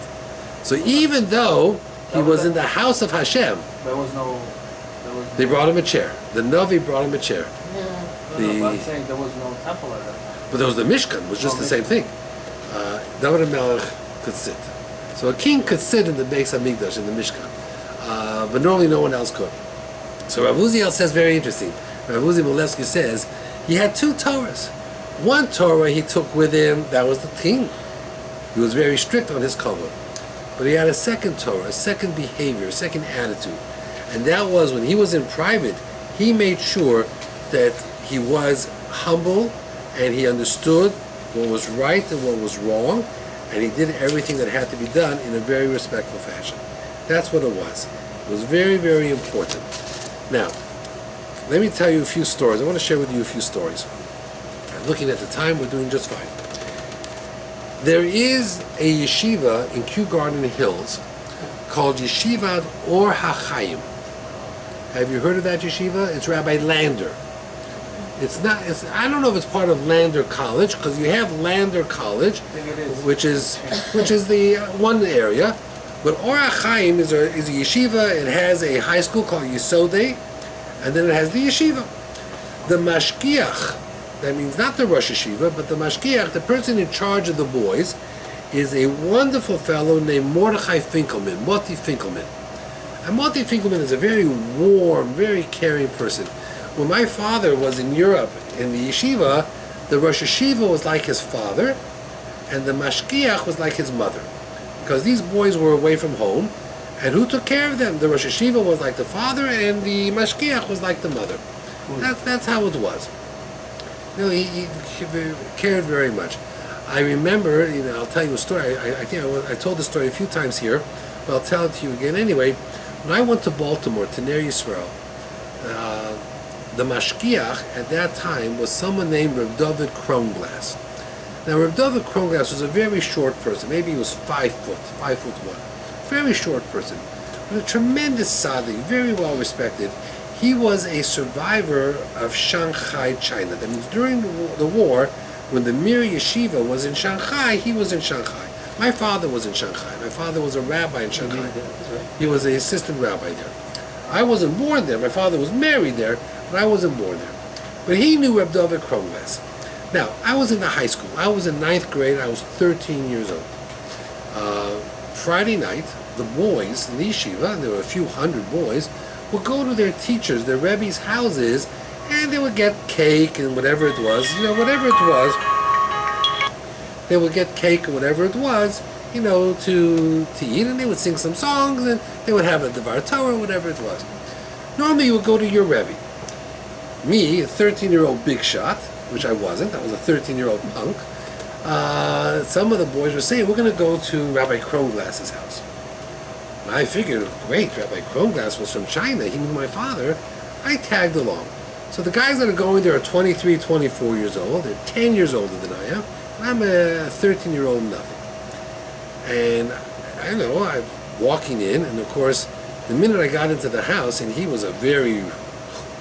So even though he was in the house of Hashem, they brought him a chair. The Navi brought him a chair. But I'm saying there was no temple at that time. But there was the Mishkan, it was just the same thing. David HaMelech could sit. So a king could sit in the Beis HaMikdash, in the Mishkan. But normally no one else could. So Rav Uziel says very interesting. Rav Uzi Molevsky says he had two Torahs. One Torah he took with him, that was the king. He was very strict on his kavod. But he had a second Torah, a second behavior, a second attitude. And that was when he was in private, he made sure that he was humble and he understood what was right and what was wrong, and he did everything that had to be done in a very respectful fashion. That's what it was. It was very, very important. Now, let me tell you a few stories. I want to share with you a few stories. Looking at the time, we're doing just fine. There is a yeshiva in Kew Garden Hills called Yeshivat Or HaChaim. Have you heard of that yeshiva? It's Rabbi Lander. I don't know if it's part of Lander College, because you have Lander College, which is the one area. But Or HaChaim is a yeshiva. It has a high school called Yesodei, and then it has the yeshiva. The mashgiach, that means not the Rosh Yeshiva, but the mashgiach, the person in charge of the boys, is a wonderful fellow named Mordechai Finkelman, Moti Finkelman. And Moti Finkelman is a very warm, very caring person. When my father was in Europe in the yeshiva, the Rosh Yeshiva was like his father, and the mashgiach was like his mother. Because these boys were away from home, and who took care of them? The Rosh Yeshiva was like the father, and the mashgiach was like the mother. That's how it was. He cared very much. I remember, I'll tell you a story. I think I told the story a few times here, but I'll tell it to you again anyway. When I went to Baltimore, to Ner Yisrael, the mashgiach at that time was someone named Reb David Kronglass. Now, Reb David Kronglass was a very short person. Maybe he was 5 foot, 5'1". Very short person, but a tremendous tzaddik, very well respected. He was a survivor of Shanghai, China. That means during the war, when the Mir Yeshiva was in Shanghai, he was in Shanghai. My father was in Shanghai. My father was a rabbi in Shanghai. He was an assistant rabbi there. I wasn't born there. My father was married there, but I wasn't born there. But he knew Reb David Kronglass. Now, I was in the high school. I was in 9th grade. I was 13 years old. Friday night, the boys in the yeshiva, and there were a few hundred boys, would go to their teachers, their Rebbe's houses, and they would get cake and whatever it was, whatever it was. They would get cake or whatever it was, to eat, and they would sing some songs, and they would have a Devar Torah, whatever it was. Normally you would go to your Rebbe. Me, a 13-year-old big shot, which I wasn't, I was a 13-year-old punk, some of the boys were saying, we're going to go to Rabbi Kronglass's house. And I figured, great, Rabbi Kronglass was from China, he knew my father. I tagged along. So the guys that are going there are 23, 24 years old, they're 10 years older than I am, and I'm a 13-year-old nothing. And I'm walking in, and of course, the minute I got into the house, and he was a very,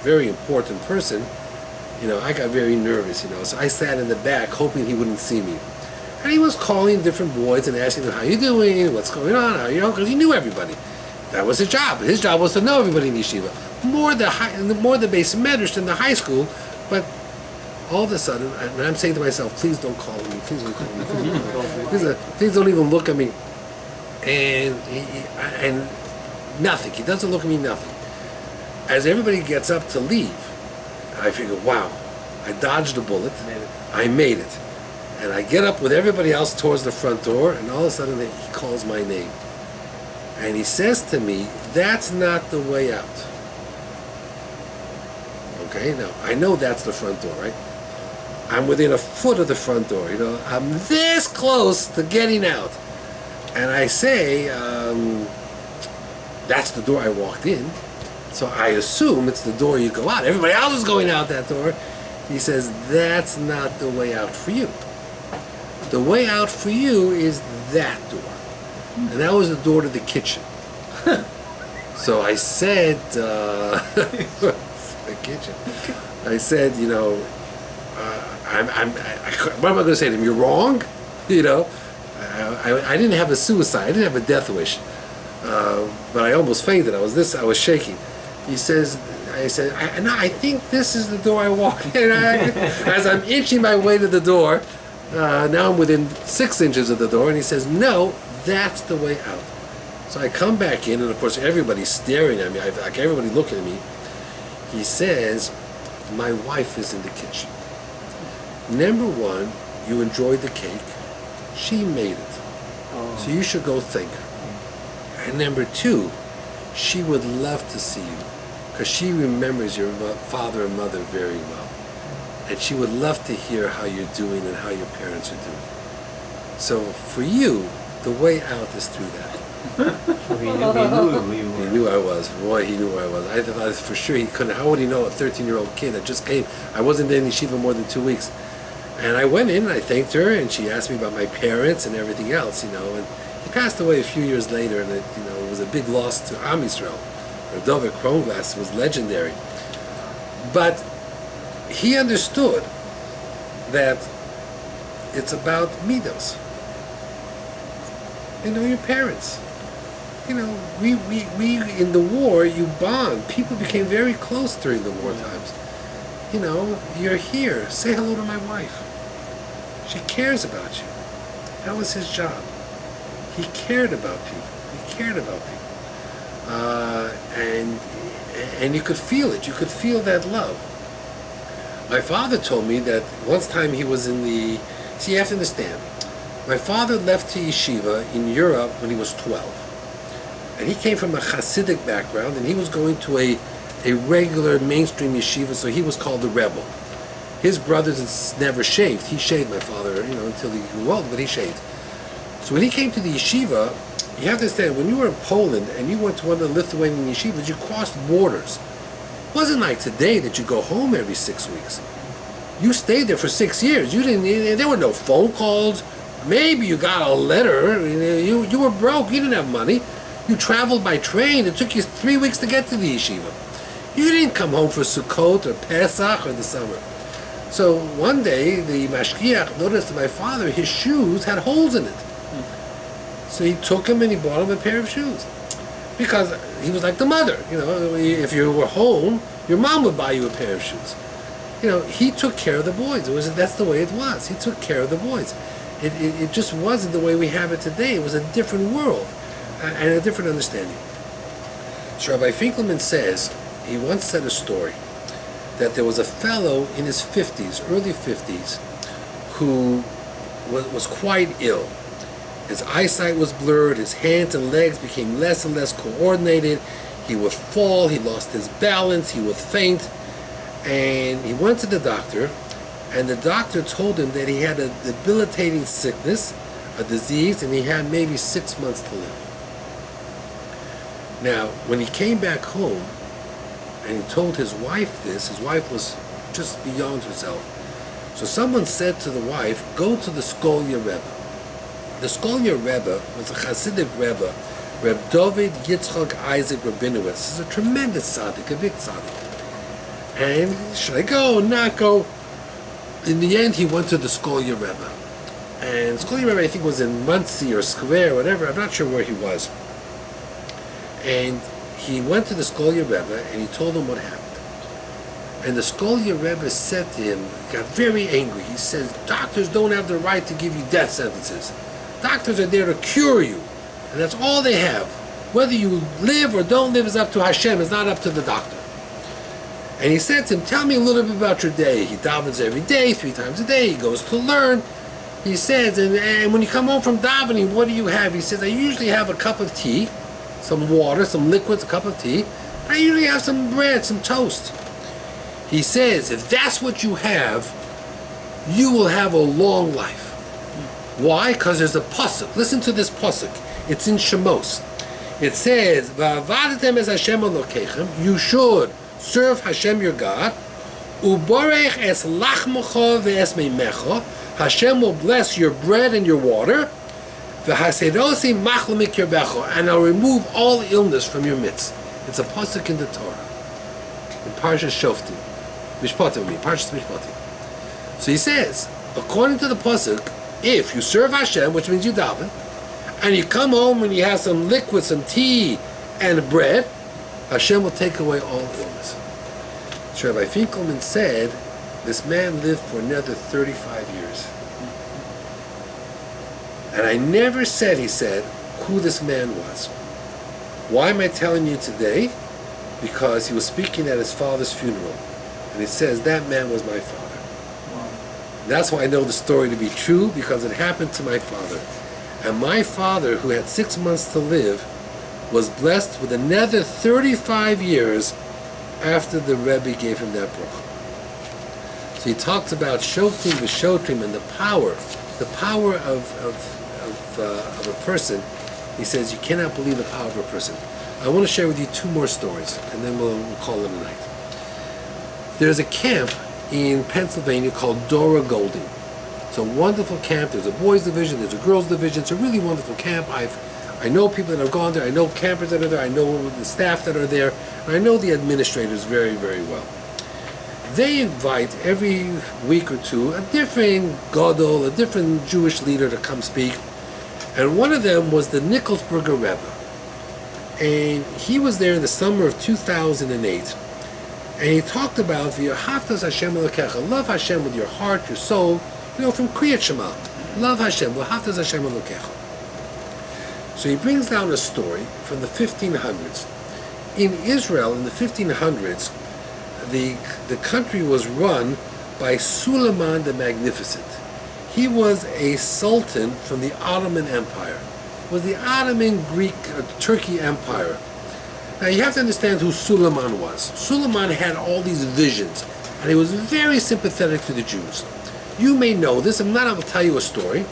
very important person, I got very nervous, so I sat in the back hoping he wouldn't see me. And he was calling different boys and asking them, how you doing, what's going on, because he knew everybody. That was his job. His job was to know everybody in yeshiva. More the Beis Medrash than the high school, but all of a sudden, and I'm saying to myself, please don't call me, please don't call me, please don't even look at me. And nothing, he doesn't look at me, nothing. As everybody gets up to leave, I figure, wow, I dodged a bullet, I made it. And I get up with everybody else towards the front door, and all of a sudden he calls my name. And he says to me, that's not the way out. Okay, now, I know that's the front door, right? I'm within a foot of the front door, I'm this close to getting out. And I say, that's the door I walked in. So I assume it's the door you go out. Everybody else is going out that door. He says, that's not the way out for you. The way out for you is that door. And that was the door to the kitchen. So I said, the kitchen. I said, you know, what am I going to say to him? You're wrong? You know, I didn't have a suicide. I didn't have a death wish. But I almost fainted. I was shaking. He says, I think this is the door I walk in. As I'm inching my way to the door, now I'm within 6 inches of the door, and he says, no, that's the way out. So I come back in, and of course everybody's staring at me, like everybody looking at me. He says, my wife is in the kitchen. Number one, you enjoyed the cake. She made it. So you should go thank her. And number two, she would love to see you, because she remembers your father and mother very well. And she would love to hear how you're doing and how your parents are doing. So for you, the way out is through that. So he knew you He were. knew I was. Boy, he knew where I was. I thought for sure he couldn't. How would he know a 13-year-old kid that just came? I wasn't in yeshiva more than 2 weeks. And I went in and I thanked her, and she asked me about my parents and everything else, you know. And he passed away a few years later, and it was a big loss to Am Yisrael. David Kronglass was legendary. But he understood that it's about midos. You know, your parents. You know, we in the war, you bond. People became very close during the war times. You know, you're here. Say hello to my wife. She cares about you. That was his job. He cared about people. He cared about people. And you could feel it. You could feel that love. My father told me that once time he was in the... See, you have to understand. My father left to yeshiva in Europe when he was 12. And he came from a Hasidic background, and he was going to a regular mainstream yeshiva, so he was called the rebel. His brothers never shaved. He shaved, my father, you know, until he grew old, but he shaved. So when he came to the yeshiva, you have to understand, when you were in Poland and you went to one of the Lithuanian yeshivas, you crossed borders. It wasn't like today that you go home every 6 weeks. You stayed there for 6 years. There were no phone calls. Maybe you got a letter. You were broke. You didn't have money. You traveled by train. It took you 3 weeks to get to the yeshiva. You didn't come home for Sukkot or Pesach or the summer. So one day, the mashgiach noticed that my father, his shoes had holes in it. So he took him and he bought him a pair of shoes. Because he was like the mother. You know, if you were home, your mom would buy you a pair of shoes. You know, he took care of the boys. That's the way it was. He took care of the boys. It just wasn't the way we have it today. It was a different world and a different understanding. So Rabbi Finkelman says, he once said a story that there was a fellow in his 50s, early 50s, who was quite ill. His eyesight was blurred, his hands and legs became less and less coordinated, he would fall, he lost his balance, he would faint, and he went to the doctor, and the doctor told him that he had a debilitating sickness, a disease, and he had maybe 6 months to live. Now, when he came back home, and he told his wife this, his wife was just beyond herself. So someone said to the wife, go to the Skolya Rebbe. The Skolya Rebbe was a Hasidic Rebbe, Reb David Yitzchak Isaac Rabinowitz. He's a tremendous tzaddik, a big tzaddik. And should I go or not go? In the end, he went to the Skolya Rebbe. And Skolya Rebbe, I think, was in Monsey or Square, whatever. I'm not sure where he was. And he went to the Skolya Rebbe and he told him what happened. And the Skolya Rebbe said to him, he got very angry. He says, doctors don't have the right to give you death sentences. Doctors are there to cure you. And that's all they have. Whether you live or don't live is up to Hashem. It's not up to the doctor. And he said to him, tell me a little bit about your day. He davens every day, 3 times a day. He goes to learn. He says, and when you come home from davening, what do you have? He says, I usually have a cup of tea, some water, some liquids, a cup of tea. I usually have some bread, some toast. He says, if that's what you have, you will have a long life. Why? Because there's a pasuk. Listen to this pasuk. It's in Shemos. It says, "Va'avadatem es Hashem Elokechem." You should serve Hashem your God. Uborech es lachmocha ve'es meimecha. Hashem will bless your bread and your water. V'hasedosi machlamik yerbecha. And I'll remove all illness from your midst. It's a pasuk in the Torah. In Parasha Shoftim. Mishpatim, Parasha Mishpatim. So he says, according to the pasuk, if you serve Hashem, which means you daven, and you come home and you have some liquid, some tea, and bread, Hashem will take away all illness. So Rabbi Finkelman said, this man lived for another 35 years. And I never said, he said, who this man was. Why am I telling you today? Because he was speaking at his father's funeral. And he says, that man was my father. That's why I know the story to be true, because it happened to my father. And my father, who had 6 months to live, was blessed with another 35 years after the Rabbi gave him that bracha. So he talks about Shoftim v'Shotrim and the power of a person. He says you cannot believe the power of a person. I want to share with you 2 more stories, and then we'll call it a night. There's a camp in Pennsylvania called Dora Golding. It's a wonderful camp. There's a boys division, there's a girls division. It's a really wonderful camp. I know people that have gone there. I know campers that are there. I know the staff that are there. And I know the administrators very, very well. They invite every week or two a different gadol, a different Jewish leader to come speak. And one of them was the Nicholsburger Rebbe. And he was there in the summer of 2008. And he talked about V'yahavtas Hashem Elokecha, love Hashem with your heart, your soul, from Kriyat Shema. Love Hashem, V'yahavtas Hashem Elokecha. So he brings down a story from the 1500s. In Israel, in the 1500s, the country was run by Suleiman the Magnificent. He was a sultan from the Ottoman Empire. It was the Ottoman Greek Turkey Empire. Now you have to understand who Suleiman was. Suleiman had all these visions, and he was very sympathetic to the Jews. You may know this. I'm not going to tell you a story.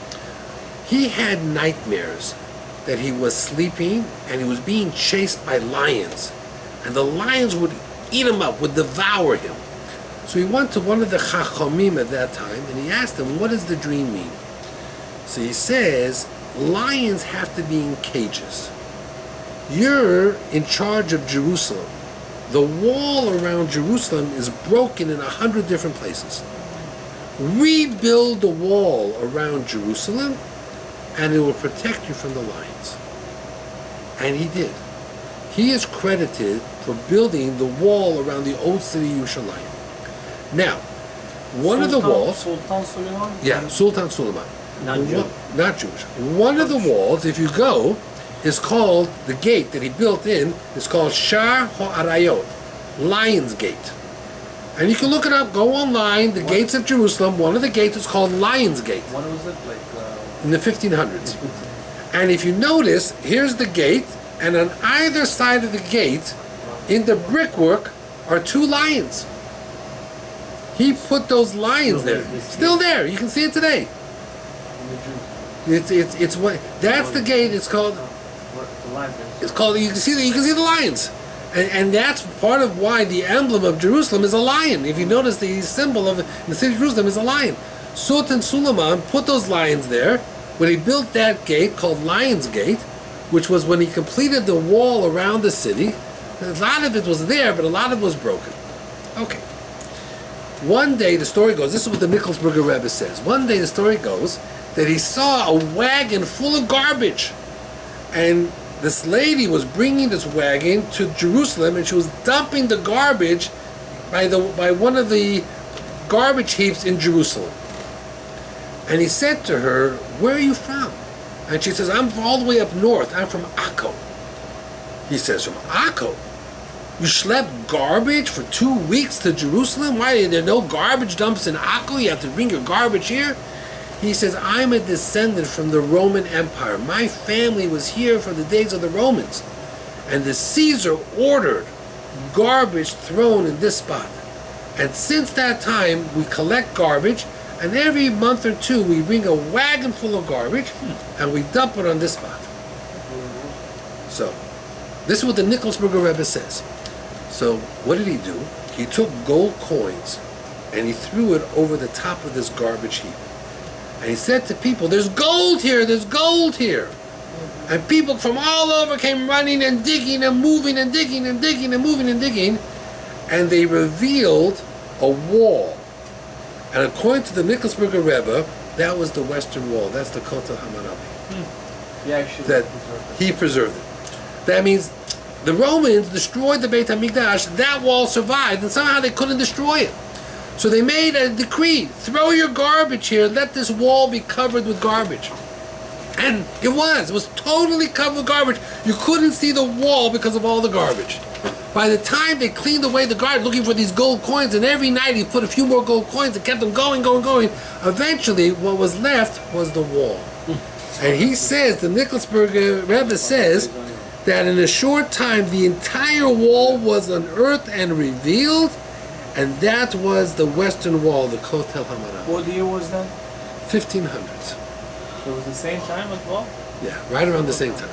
He had nightmares that he was sleeping and he was being chased by lions, and the lions would eat him up, would devour him. So he went to one of the Chachamim at that time, and he asked him, what does the dream mean? So he says, lions have to be in cages. You're in charge of Jerusalem. The wall around Jerusalem is broken in 100 different places. Rebuild the wall around Jerusalem, and it will protect you from the lions. And he did. He is credited for building the wall around the old city Yerushalayim. Now, one of the walls... Sultan Suleiman? Yeah, Sultan Suleiman. Not Jew. Not Jewish. One of the walls, if you go, is called, the gate that he built in, is called Shar HaArayot, Lion's Gate. And you can look it up, go online, the gates of Jerusalem, one of the gates is called Lion's Gate. When was it? In the 1500s. And if you notice, here's the gate, and on either side of the gate, in the brickwork, are 2 lions. He put those lions there. Still there. You can see it today. It's what that's the gate. It's called. It's called. You can see the lions, and that's part of why the emblem of Jerusalem is a lion. If you notice, the symbol of the city of Jerusalem is a lion. Sultan Suleiman put those lions there when he built that gate called Lion's Gate, which was when he completed the wall around the city. A lot of it was there, but a lot of it was broken. Okay. One day, the story goes, this is what the Nicholsburger Rebbe says. One day, the story goes that he saw a wagon full of garbage. And this lady was bringing this wagon to Jerusalem, and she was dumping the garbage by one of the garbage heaps in Jerusalem. And he said to her, where are you from? And she says, I'm all the way up north. I'm from Akko. He says, from Akko? You schlepped garbage for 2 weeks to Jerusalem? Why are there no garbage dumps in Akko? You have to bring your garbage here? He says, I'm a descendant from the Roman Empire. My family was here from the days of the Romans. And the Caesar ordered garbage thrown in this spot. And since that time, we collect garbage, and every month or 2, we bring a wagon full of garbage, and we dump it on this spot. So, this is what the Nicholsburger Rebbe says. So, what did he do? He took gold coins and he threw it over the top of this garbage heap. And he said to people, there's gold here, there's gold here. And people from all over came running and digging and moving and digging and digging and moving and digging. And they revealed a wall. And according to the Nicholasburger Rebbe, that was the Western Wall. That's the Kotel HaMaravi. Yeah, actually. That he preserved it. That means the Romans destroyed the Beit HaMikdash, that wall survived, and somehow they couldn't destroy it. So they made a decree, throw your garbage here, let this wall be covered with garbage. And it was totally covered with garbage. You couldn't see the wall because of all the garbage. By the time they cleaned away the garbage looking for these gold coins, and every night he put a few more gold coins and kept them going, eventually what was left was the wall. And he says, the Nicholasburger Rebbe says, that in a short time the entire wall was unearthed and revealed, and that was the Western Wall, the Kotel HaMaravi. What year was that? 1500s. So it was the same time as well? Yeah, right around the same time.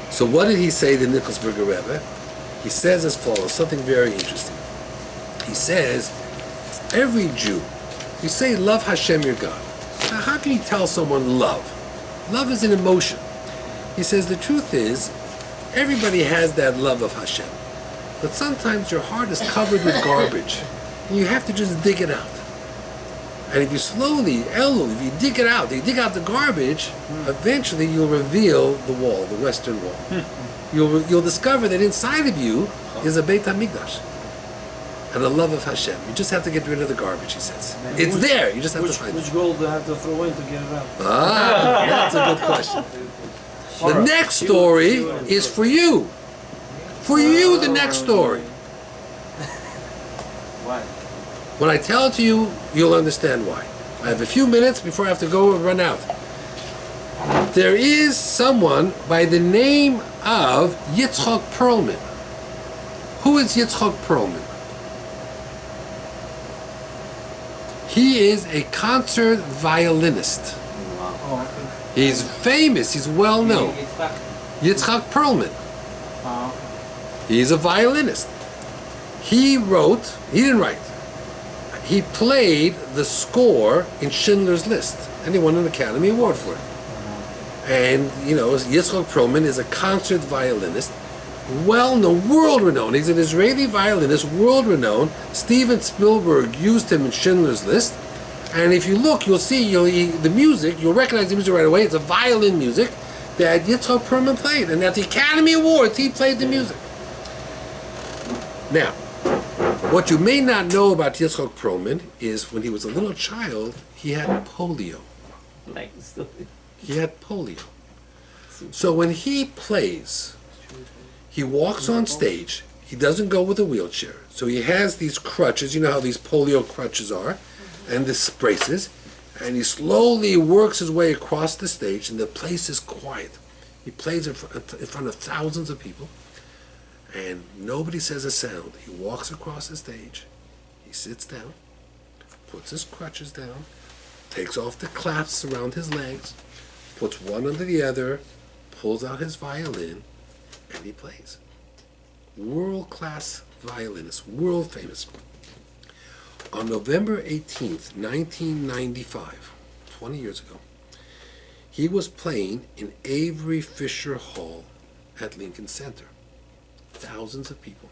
So what did he say, the Nicholasburger Rebbe? He says as follows, something very interesting. He says, every Jew, you say love Hashem your God. Now how can you tell someone love? Love is an emotion. He says the truth is, everybody has that love of Hashem. But sometimes your heart is covered with garbage. And you have to just dig it out. And if you slowly, if you dig it out, you dig out the garbage, eventually you'll reveal the wall, the Western Wall. You'll discover that inside of you is a Beit HaMikdash. And a love of Hashem. You just have to get rid of the garbage, he says. It's there, you just have to find it. Which gold do I have to throw in to get it out? Ah, that's a good question. The next story is for you. For you, the next story. Why? When I tell it to you, you'll understand why. I have a few minutes before I have to go and run out. There is someone by the name of Yitzchak Perlman. Who is Yitzchak Perlman? He is a concert violinist. He's famous, he's well known. Yitzchak Perlman. He's a violinist. He didn't write. He played the score in Schindler's List, and he won an Academy Award for it. And, Yitzchak Perlman is a concert violinist, well-known, world-renowned. He's an Israeli violinist, world-renowned. Steven Spielberg used him in Schindler's List. And if you look, you'll see the music, you'll recognize the music right away. It's a violin music that Yitzchak Perlman played. And at the Academy Awards, he played the music. Now, what you may not know about Yitzchak Perlman is when he was a little child, he had polio. Like the story. He had polio. So when he plays, he walks on stage. He doesn't go with a wheelchair. So he has these crutches. You know how these polio crutches are, and this braces. And he slowly works his way across the stage, and the place is quiet. He plays in front of thousands of people, and nobody says a sound. He walks across the stage. He sits down, puts his crutches down, takes off the clasps around his legs, puts one under the other, pulls out his violin, and he plays. World-class violinist, world famous. On November 18th, 1995, 20 years ago, he was playing in Avery Fisher Hall at Lincoln Center. Thousands of people.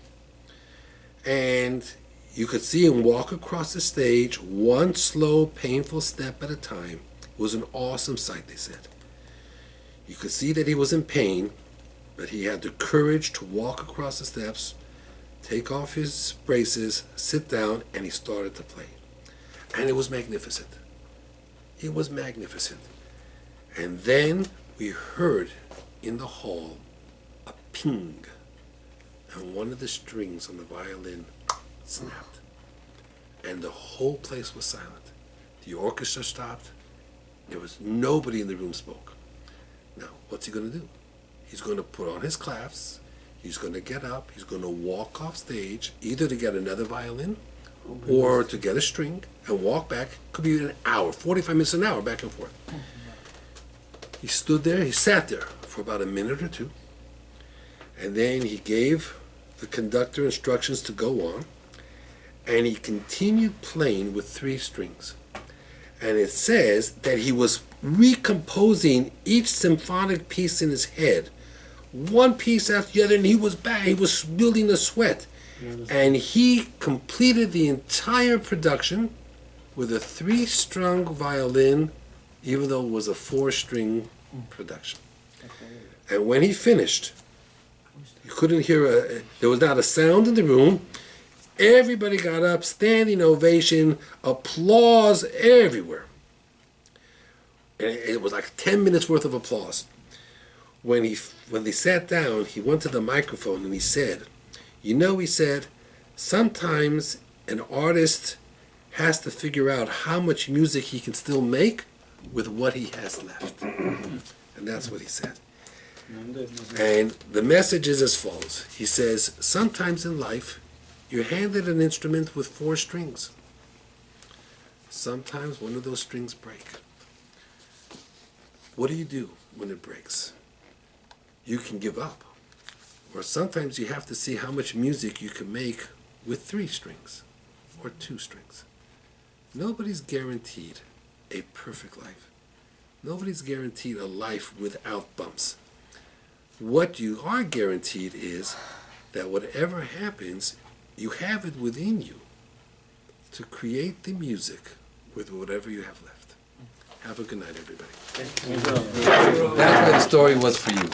And you could see him walk across the stage, one slow, painful step at a time. It was an awesome sight, they said. You could see that he was in pain, but he had the courage to walk across the steps, take off his braces, sit down, and he started to play. And it was magnificent. It was magnificent. And then we heard in the hall a ping, and one of the strings on the violin snapped. And the whole place was silent. The orchestra stopped. There was nobody in the room spoke. Now, what's he going to do? He's going to put on his clasps. He's going to get up. He's going to walk off stage, either to get another violin or to get a string and walk back. Could be an hour, 45 minutes, an hour, back and forth. He stood there. He sat there for about a minute or two. And then he gave the conductor instructions to go on. and he continued playing with 3 strings. And it says that he was recomposing each symphonic piece in his head, one piece after the other, and he was back. He was building a sweat. And he completed the entire production with a 3-string violin, even though it was a 4-string production. And when he finished, you couldn't hear there was not a sound in the room. Everybody got up, standing ovation, applause everywhere. And it was like 10 minutes worth of applause. When they sat down, he went to the microphone and he said, he said, sometimes an artist has to figure out how much music he can still make with what he has left. And that's what he said. And the message is as follows. He says, sometimes in life, you're handed an instrument with 4 strings. Sometimes one of those strings break. What do you do when it breaks? You can give up. Or sometimes you have to see how much music you can make with 3 strings or 2 strings. Nobody's guaranteed a perfect life. Nobody's guaranteed a life without bumps. What you are guaranteed is that whatever happens, you have it within you to create the music with whatever you have left. Have a good night, everybody. That's what the story was for you.